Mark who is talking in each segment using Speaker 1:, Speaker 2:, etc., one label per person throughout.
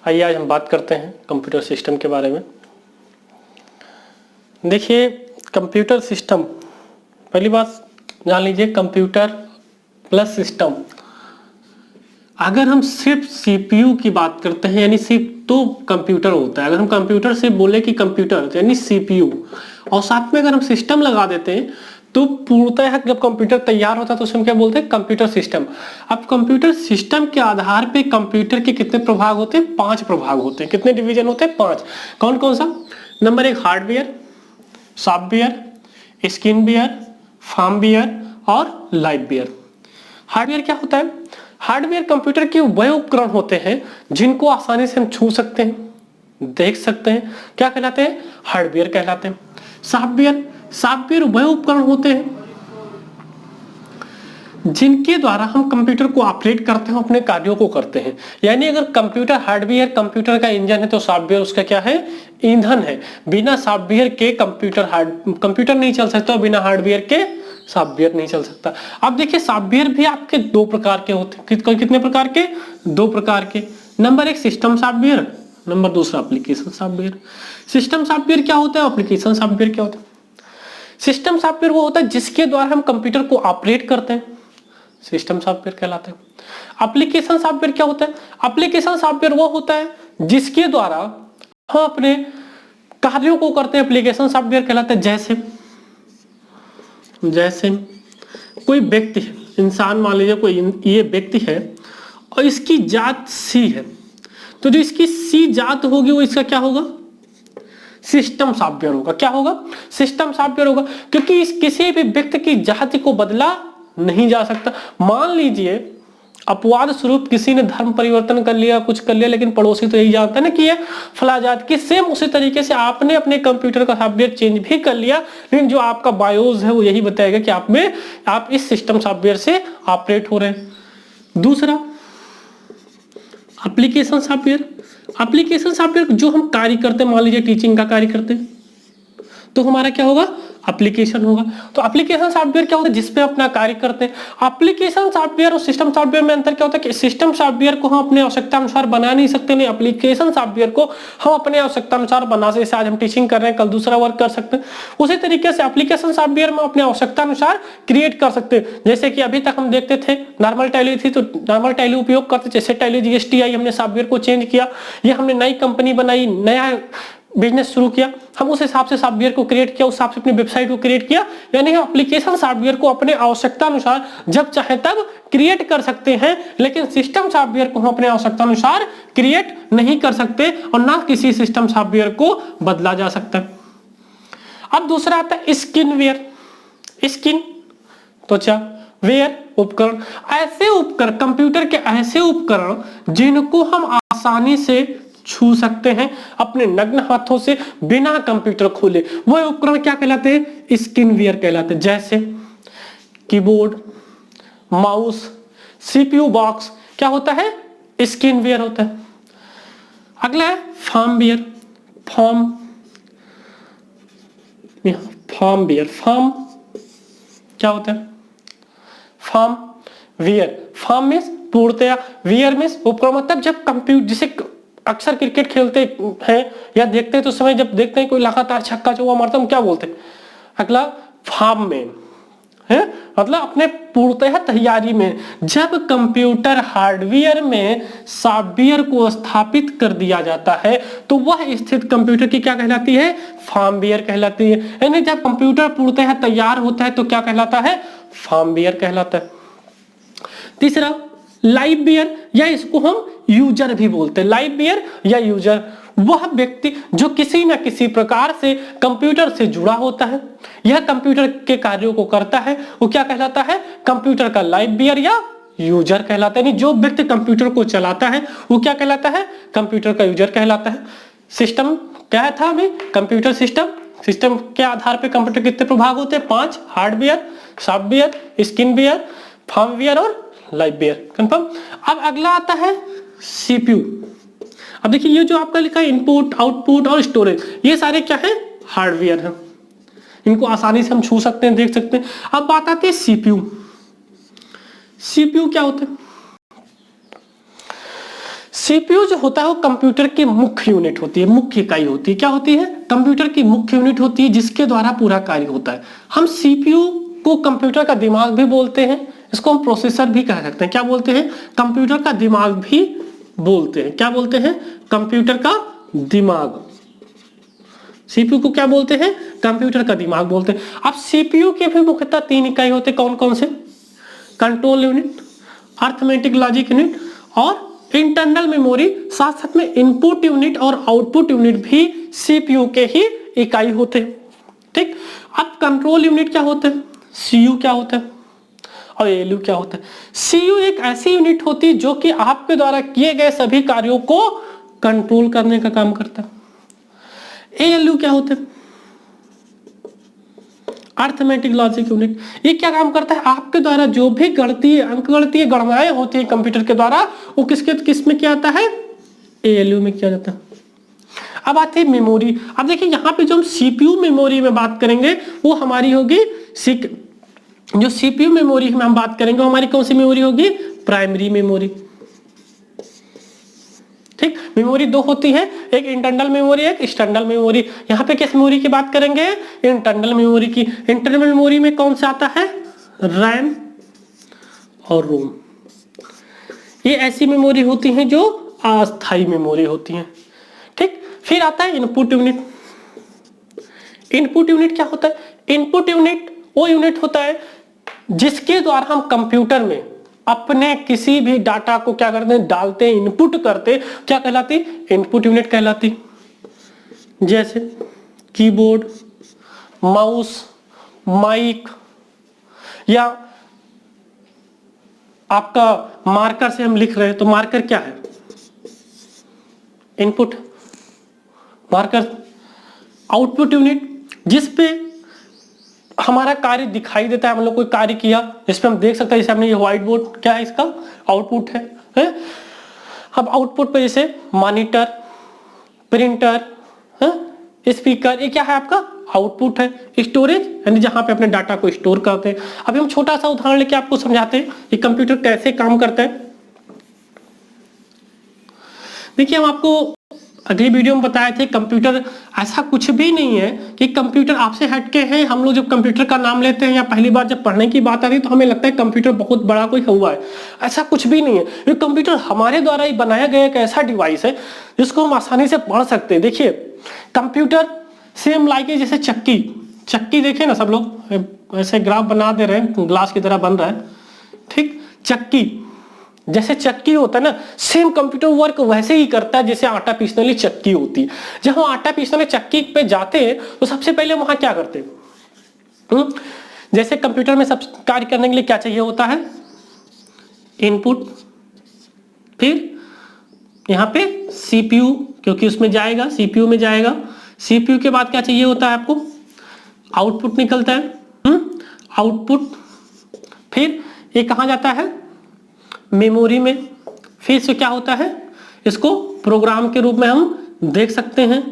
Speaker 1: आइए आज हम बात करते हैं कंप्यूटर सिस्टम के बारे में। देखिए कंप्यूटर सिस्टम, पहली बात जान लीजिए, कंप्यूटर प्लस सिस्टम। अगर हम सिर्फ सीपीयू की बात करते हैं यानी सिर्फ तो कंप्यूटर होता है। अगर हम कंप्यूटर से बोले कि कंप्यूटर यानी सीपीयू और साथ में अगर हम सिस्टम लगा देते हैं तो पूर्णतः जब कंप्यूटर तैयार होता है तो उसमें क्या बोलते हैं, कंप्यूटर सिस्टम। अब कंप्यूटर सिस्टम के आधार पे कंप्यूटर के कितने प्रभाग होते हैं? 5 प्रभाग होते हैं। कितने डिवीजन होते हैं? 5। कौन कौन सा? नंबर 1 हार्डवेयर, सॉफ्टवेयर, स्किनवेयर, फर्मवेयर और लाइटवेयर। हार्डवेयर क्या होता है? हार्डवेयर कंप्यूटर के वह उपकरण होते हैं जिनको आसानी से हम छू सकते हैं, देख सकते हैं, क्या कहलाते हैं? हार्डवेयर कहलाते हैं। सॉफ्टवेयर वह उपकरण होते हैं जिनके द्वारा हम कंप्यूटर को ऑपरेट करते हैं, अपने कार्यों को करते हैं। यानी अगर कंप्यूटर हार्डवेयर कंप्यूटर का इंजन है तो सॉफ्टवेयर उसका क्या है? ईंधन है। बिना सॉफ्टवेयर के कंप्यूटर नहीं चल सकता, बिना हार्डवेयर के सॉफ्टवेयर नहीं चल सकता। अब देखिए सॉफ्टवेयर भी आपके 2 प्रकार के होते हैं। कितने प्रकार के? 2 प्रकार के। Number 1 system software, number 2 application software. System software क्या होता है? एप्लीकेशन सॉफ्टवेयर क्या होता है? सिस्टम सॉफ्टवेयर वो होता है जिसके द्वारा हम कंप्यूटर को ऑपरेट करते हैं, सिस्टम सॉफ्टवेयर कहलाते हैं। एप्लीकेशन सॉफ्टवेयर क्या होता है? एप्लीकेशन सॉफ्टवेयर वो होता है जिसके द्वारा हम अपने कार्यों को करते हैं, एप्लीकेशन सॉफ्टवेयर कहलाते हैं। जैसे कोई व्यक्ति है, इंसान मान लीजिए कोई ये व्यक्ति है और इसकी जात सी है, तो जो इसकी सी जात होगी वो इसका क्या होगा? सिस्टम सॉफ्टवेयर होगा। क्या होगा? सिस्टम सॉफ्टवेयर होगा, क्योंकि इस किसी भी व्यक्ति की जाति को बदला नहीं जा सकता। मान लीजिए अपवाद स्वरूप किसी ने धर्म परिवर्तन कर लिया, कुछ कर लिया, लेकिन पड़ोसी तो यही जानता है ना कि ये फला जात की। सेम उसी तरीके से आपने अपने कंप्यूटर का सॉफ्टवेयर चेंज भी कर लिया, लेकिन जो आपका बायोस है वो यही बताएगा कि आप इस सिस्टम सॉफ्टवेयर से ऑपरेट हो रहे हैं। दूसरा एप्लीकेशन सॉफ्टवेयर। एप्लीकेशन सॉफ्टवेयर जो हम कार्य करते हैं, मान लीजिए टीचिंग का कार्य करते हैं तो हमारा क्या होगा? एप्लीकेशन होगा। तो एप्लीकेशन सॉफ्टवेयर क्या होता है? जिसपे अपना कार्य करते हैं। एप्लीकेशन सॉफ्टवेयर और सिस्टम सॉफ्टवेयर में अंतर क्या होता है कि सिस्टम सॉफ्टवेयर को हम अपने आवश्यकता अनुसार बना नहीं सकते, नहीं एप्लीकेशन सॉफ्टवेयर को हम अपने आवश्यकता अनुसार बना सकते। जैसे आज हम टीचिंग कर रहे हैं, कल दूसरा वर्क कर सकते हैं, उसी तरीके से एप्लीकेशन सॉफ्टवेयर में अपने आवश्यकता अनुसार क्रिएट कर सकते हैं। जैसे कि अभी तक हम देखते थे नॉर्मल टैली थी तो नॉर्मल टैली उपयोग करते, जैसे टैली जीएसटी आई, हमने सॉफ्टवेयर को चेंज किया, ये हमने नई कंपनी बनाई, नया बिजनेस शुरू किया, हम उस हिसाब से सॉफ्टवेयर को क्रिएट किया, उस हिसाब से अपनी वेबसाइट को क्रिएट किया। यानी हम एप्लीकेशन सॉफ्टवेयर को अपने आवश्यकता अनुसार जब चाहे तब क्रिएट कर सकते हैं, लेकिन सिस्टम सॉफ्टवेयर को हम अपने आवश्यकता अनुसार क्रिएट नहीं कर सकते और ना किसी सिस्टम सॉफ्टवेयर को बदला जा सकता है। अब दूसरा आता है स्किनवेयर। स्किन त्वचा, वेयर उपकरण। ऐसे उपकरण, कंप्यूटर के ऐसे उपकरण जिनको हम आसानी से छू सकते हैं अपने नग्न हाथों से बिना कंप्यूटर खोले, वह उपकरण क्या कहलाते हैं? स्किनवेयर कहलाते हैं। जैसे कीबोर्ड, माउस, सीपीयू बॉक्स क्या होता है? स्किनवेयर होता है। अगला है फर्मवेयर। फर्मवेयर क्या होता है? फर्म मींस पूर्णतया, वेयर मींस उपकरण। मतलब जब कंप्यूटर, जिसे अक्सर क्रिकेट खेलते हैं या देखते हैं तो समय जब देखते हैं कोई लगातार छक्का चौका मारता है, हम क्या बोलते हैं? अगला फॉर्म में है, मतलब अपने पूर्णतः तैयारी में। जब कंप्यूटर हार्डवेयर में सॉफ्टवेयर को स्थापित कर दिया जाता है तो वह स्थिति कंप्यूटर की क्या कहलाती है? फर्मवेयर कहलाती है। यानी जब कंप्यूटर पूर्णतः तैयार होता है तो क्या कहलाता है? फर्मवेयर कहलाता है। तीसरा लाइववेयर, या इसको हम यूजर भी बोलते हैं। लाइववेयर या यूजर वह व्यक्ति जो किसी न किसी प्रकार से कंप्यूटर से जुड़ा होता है, यह कंप्यूटर के कार्यों को करता है, वो क्या कहलाता है? कंप्यूटर का लाइववेयर या यूजर कहलाता है। यानी जो व्यक्ति कंप्यूटर को चलाता है वो क्या कहलाता है? कंप्यूटर का यूजर कहलाता है। सिस्टम क्या था अभी? कंप्यूटर सिस्टम के आधार पर कंप्यूटर कितने प्रभाग होते हैं? 5। हार्डवेयर, सॉफ्टवेयर, स्किनवेयर, फर्मवेयर और लाइववेयर। कंफर्म। अब अगला आता है सीपीयू। अब देखिए ये जो आपका लिखा है इनपुट, आउटपुट और स्टोरेज, ये सारे क्या है? हार्डवेयर हैं। इनको आसानी से हम छू सकते हैं, देख सकते हैं। अब बात आती है सीपीयू क्या होता है? सीपीयू जो होता है वो कंप्यूटर की मुख्य यूनिट होती है, मुख्य इकाई होती है। क्या होती है? कंप्यूटर की मुख्य यूनिट होती है जिसके द्वारा पूरा कार्य होता है। हम सीपीयू को कंप्यूटर का दिमाग भी बोलते हैं, इसको हम प्रोसेसर भी कह सकते हैं। क्या बोलते हैं? कंप्यूटर का दिमाग भी बोलते हैं। क्या बोलते हैं? कंप्यूटर का दिमाग। सीपीयू को क्या बोलते हैं? कंप्यूटर का दिमाग बोलते हैं। अब सीपीयू के भी मुख्यतः 3 इकाई होते हैं। कौन कौन से? Control unit, arithmetic logic unit और इंटरनल मेमोरी। साथ साथ में इनपुट यूनिट और आउटपुट यूनिट भी सीपीयू के ही इकाई होते हैं। ठीक, अब कंट्रोल यूनिट क्या होता है, सीयू क्या होता है और एएलयू क्या होता है। सीयू एक ऐसी यूनिट होती है जो कि आपके द्वारा किए गए सभी कार्यों को कंट्रोल करने का काम करता है। एएलयू क्या होता है, अरिथमेटिक लॉजिक यूनिट। ये क्या काम करता है, आपके द्वारा जो भी गणितीय अंकगणितीय गणनाएं होती है कंप्यूटर के द्वारा, वो किस में किया जाता है, एएलयू में किया जाता है। अब आते हैं मेमोरी। अब देखिए यहाँ पे जो हम सीपीयू मेमोरी में बात करेंगे वो हमारी होगी, जो सीपीयू मेमोरी में हम बात करेंगे वो हमारी कौन सी मेमोरी होगी, प्राइमरी मेमोरी। ठीक, मेमोरी दो होती है, एक इंटरनल मेमोरी, एक एक्सटर्नल मेमोरी। यहाँ पे किस मेमोरी की बात करेंगे, इंटरनल मेमोरी की। इंटरनल मेमोरी में कौन सा आता है, रैम और रोम। ये ऐसी मेमोरी होती हैं जो अस्थायी मेमोरी होती हैं। ठीक, फिर आता है इनपुट यूनिट। इनपुट यूनिट क्या होता है, इनपुट यूनिट वो यूनिट होता है जिसके द्वारा हम कंप्यूटर में अपने किसी भी डाटा को क्या करते हैं, डालते हैं, इनपुट करते, क्या कहलाती, इनपुट यूनिट कहलाती। जैसे कीबोर्ड, माउस, माइक, या आपका मार्कर से हम लिख रहे हैं तो मार्कर क्या है, इनपुट। मार्कर आउटपुट यूनिट, जिसपे हमारा कार्य दिखाई देता है, हम लोग कोई कार्य किया जिसपे हम देख सकते हैं। जैसे हमने ये व्हाइट बोर्ड, क्या है इसका आउटपुट है? अब आउटपुट पे जैसे मॉनिटर, प्रिंटर, स्पीकर, ये क्या है आपका आउटपुट है। स्टोरेज यानी जहां पे अपने डाटा को स्टोर करते हैं। अभी हम छोटा सा उदाहरण लेके आपको समझाते हैं कि कंप्यूटर कैसे काम करता है। देखिए, हम आपको अगली वीडियो में बताए थे कंप्यूटर ऐसा कुछ भी नहीं है कि कंप्यूटर आपसे हटके हैं। हम लोग जब कंप्यूटर का नाम लेते हैं या पहली बार जब पढ़ने की बात आती है तो हमें लगता है कंप्यूटर बहुत बड़ा कोई हुआ है। ऐसा कुछ भी नहीं है। ये कंप्यूटर हमारे द्वारा ही बनाया गया एक ऐसा डिवाइस है जिसको हम आसानी से पढ़ सकते हैं। देखिए, कंप्यूटर सेम लाइक जैसे चक्की देखिए ना, सब लोग ऐसे ग्राफ बना दे रहे हैं, ग्लास की तरह बन रहा है। ठीक, चक्की जैसे चक्की होता है ना, सेम कंप्यूटर वर्क वैसे ही करता है जैसे आटा पीसने वाली चक्की होती है। जब हम आटा पीसने वाली चक्की पे जाते हैं तो सबसे पहले वहां क्या करते हैं, जैसे कंप्यूटर में सब कार्य करने के लिए क्या चाहिए होता है, इनपुट, फिर यहाँ पे सीपीयू, क्योंकि उसमें जाएगा, सीपीयू में जाएगा। सीपीयू के बाद क्या चाहिए होता है आपको, आउटपुट निकलता है, आउटपुट, फिर ये कहाँ जाता है, मेमोरी में। फिर से क्या होता है, इसको प्रोग्राम के रूप में हम देख सकते हैं।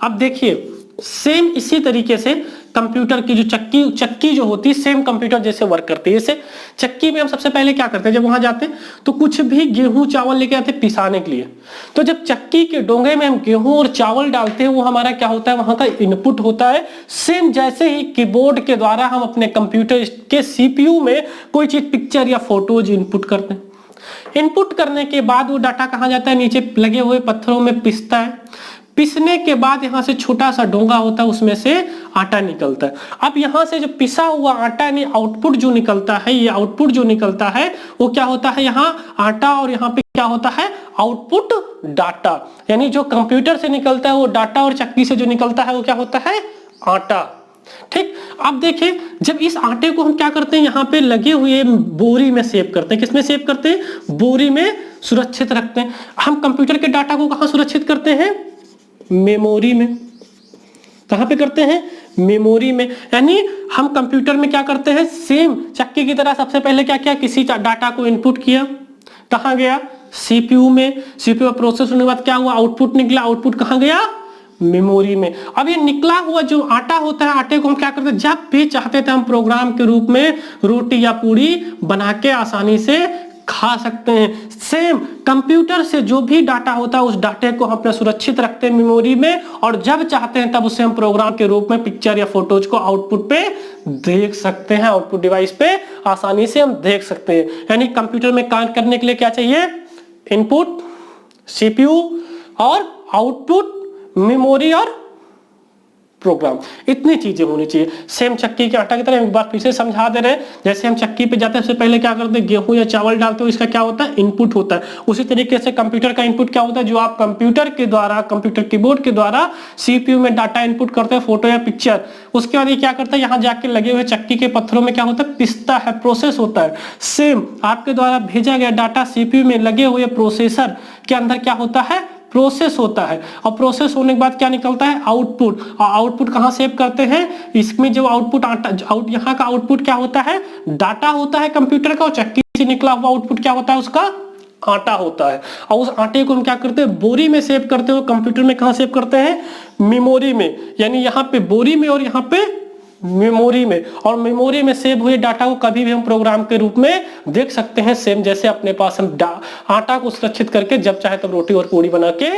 Speaker 1: अब देखिए, सेम इसी तरीके से कंप्यूटर की जो चक्की जो होती है सेम कंप्यूटर जैसे वर्क करती है। जैसे चक्की में हम सबसे पहले क्या करते हैं, जब वहां जाते हैं तो कुछ भी गेहूं चावल लेके आते हैं पिसाने के लिए। तो जब चक्की के डोंगे में हम गेहूं और चावल डालते हैं वो हमारा क्या होता है, वहां का इनपुट होता है। सेम जैसे ही कीबोर्ड के द्वारा हम अपने कंप्यूटर के सीपीयू में कोई चीज, पिक्चर या फोटोज इनपुट करते हैं। इनपुट करने के बाद वो डाटा कहाँ जाता है, नीचे लगे हुए पत्थरों में पिसता है। पिसने के बाद यहाँ से छोटा सा डोंगा होता है, उसमें से आटा निकलता है। अब यहाँ से जो पिसा हुआ आटा यानी आउटपुट जो निकलता है, ये आउटपुट जो निकलता है वो क्या होता है, यहाँ आटा, और यहाँ पे क्या होता है, आउटपुट डाटा। यानी जो कंप्यूटर से निकलता है वो डाटा और चक्की से जो निकलता है वो क्या होता है, आटा। ठीक, अब देखिए, जब इस आटे को हम क्या करते हैं, यहाँ पे लगे हुए बोरी में सेव करते हैं। किसमें सेव करते हैं, बोरी में सुरक्षित रखते हैं। हम कंप्यूटर के डाटा को कहाँ सुरक्षित करते हैं, मेमोरी में। कहां पे करते हैं, मेमोरी में। यानी हम कंप्यूटर में क्या करते हैं, सेम चक्की की तरह सबसे पहले क्या किया, किसी डाटा को इनपुट किया, कहां गया, सीपीयू में। सीपीयू प्रोसेस होने के बाद क्या हुआ, आउटपुट निकला। आउटपुट कहां गया, मेमोरी में। अब ये निकला हुआ जो आटा होता है, आटे को हम क्या करते हैं, जब भी चाहते थे हम प्रोग्राम के रूप में रोटी या पूड़ी बना के आसानी से खा सकते हैं। सेम कंप्यूटर से जो भी डाटा होता है उस डाटे को हम अपने सुरक्षित रखते हैं मेमोरी में, और जब चाहते हैं तब उसे हम प्रोग्राम के रूप में पिक्चर या फोटोज को आउटपुट पे देख सकते हैं, आउटपुट डिवाइस पे आसानी से हम देख सकते हैं। यानी कंप्यूटर में काम करने के लिए क्या चाहिए? इनपुट सीपीयू और आउटपुट मेमोरी और प्रोग्राम, इतनी चीजें होनी चाहिए। सेम चक्की के आटा की तरह एक बार फिर से समझा दे रहे हैं। जैसे हम चक्की पे जाते हैं, सबसे पहले क्या करते हैं? गेहूं या चावल डालते हो, इसका क्या होता है? इनपुट होता है। उसी तरीके से कंप्यूटर का इनपुट क्या होता है? जो आप कंप्यूटर के द्वारा, कंप्यूटर कीबोर्ड के द्वारा सीपीयू में डाटा इनपुट करते हैं, फोटो या पिक्चर। उसके बाद ये क्या करता है? यहाँ जाके लगे हुए चक्की के पत्थरों में क्या होता है? पिसता है, प्रोसेस होता है। सेम आपके द्वारा भेजा गया डाटा सीपीयू में लगे हुए प्रोसेसर के अंदर क्या होता है? प्रोसेस होता है। और प्रोसेस होने के बाद क्या निकलता है? आउटपुट। और आउटपुट कहाँ सेव करते हैं? इसमें जो आउटपुट यहाँ का आउटपुट क्या होता है? डाटा होता है कंप्यूटर का, और चक्की से निकला हुआ आउटपुट क्या होता है? उसका आटा होता है। और उस आटे को हम क्या करते हैं? बोरी में सेव करते हैं। कंप्यूटर में कहाँ सेव करते हैं? मेमोरी में। यानी यहाँ पे बोरी में और यहाँ पे मेमोरी में। और मेमोरी में सेव हुए डाटा को कभी भी हम प्रोग्राम के रूप में देख सकते हैं। सेम जैसे अपने पास हम आटा को सुरक्षित करके जब चाहे तब रोटी और पूड़ी बना के